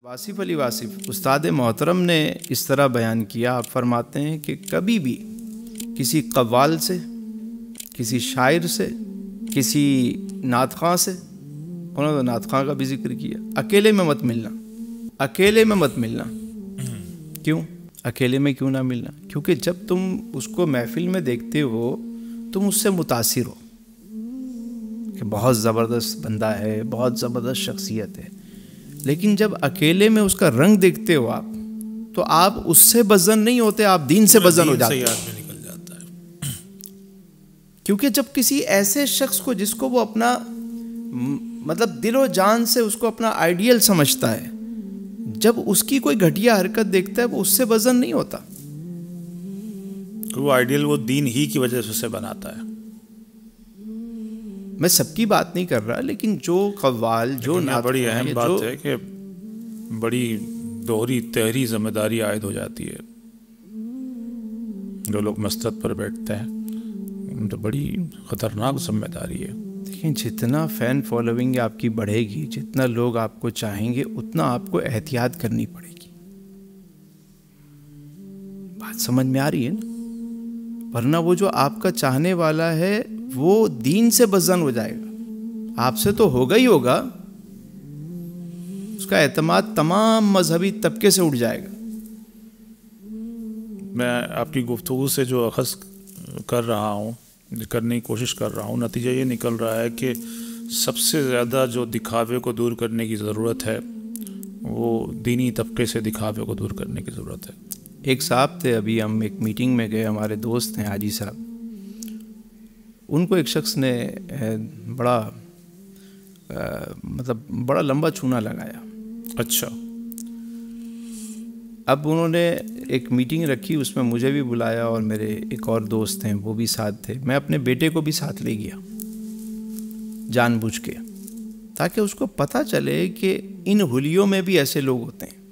واصف علی واصف استاد محترم نے اس طرح بیان کیا، آپ فرماتے ہیں کہ کبھی بھی کسی قوال سے، کسی شاعر سے، کسی نعت خواں سے، انہوں نے نعت خواں کا بھی ذکر کیا، اکیلے میں مت ملنا، اکیلے میں مت ملنا۔ کیوں اکیلے میں کیوں نہ ملنا؟ کیونکہ جب تم اس کو محفل میں دیکھتے ہو تم اس سے متاثر ہو کہ بہت زبردست بندہ ہے، بہت زبردست شخصیت ہے، لیکن جب اکیلے میں اس کا رنگ دیکھتے ہو آپ تو آپ اس سے بزن نہیں ہوتے، آپ دین سے بزن ہو جاتے ہیں۔ نکل جاتا ہے۔ کیونکہ جب کسی ایسے شخص کو جس کو وہ اپنا مطلب دل و جان سے اس کو اپنا آئیڈیل سمجھتا ہے، جب اس کی کوئی گھٹیا حرکت دیکھتا ہے وہ اس سے بزن نہیں ہوتا۔ وہ آئیڈیل وہ دین ہی کی وجہ سے اسے بناتا ہے۔ میں سب کی بات نہیں کر رہا، لیکن جو قوال، جو بڑی اہم بات ہے کہ بڑی دوہری تہری ذمہ داری عائد ہو جاتی ہے۔ جو لوگ مسجد پر بیٹھتے ہیں تو بڑی خطرناک ذمہ داری ہے۔ دیکھیں جتنا فین فالوئنگ آپ کی بڑھے گی، جتنا لوگ آپ کو چاہیں گے، اتنا آپ کو احتیاط کرنی پڑے گی۔ بات سمجھ میں آ رہی ہے نا؟ ورنہ وہ جو آپ کا چاہنے والا ہے وہ دین سے بزن ہو جائے گا، آپ سے تو ہوگا ہی ہوگا، اس کا اعتماد تمام مذہبی طبقے سے اٹھ جائے گا۔ میں آپ کی گفتگو سے جو اخذ کر رہا ہوں، کرنے کی کوشش کر رہا ہوں، نتیجہ یہ نکل رہا ہے کہ سب سے زیادہ جو دکھاوے کو دور کرنے کی ضرورت ہے وہ دینی طبقے سے دکھاوے کو دور کرنے کی ضرورت ہے۔ ایک صاحب تھے، ابھی ہم ایک میٹنگ میں گئے، ہمارے دوست ہیں حاجی صاحب، ان کو ایک شخص نے بڑا بڑا لمبا چونا لگایا۔ اچھا۔ اب انہوں نے ایک میٹنگ رکھی، اس میں مجھے بھی بلایا اور میرے ایک اور دوست ہیں وہ بھی ساتھ تھے، میں اپنے بیٹے کو بھی ساتھ لے گیا جان بوجھ کے، تاکہ اس کو پتہ چلے کہ ان حلیوں میں بھی ایسے لوگ ہوتے ہیں۔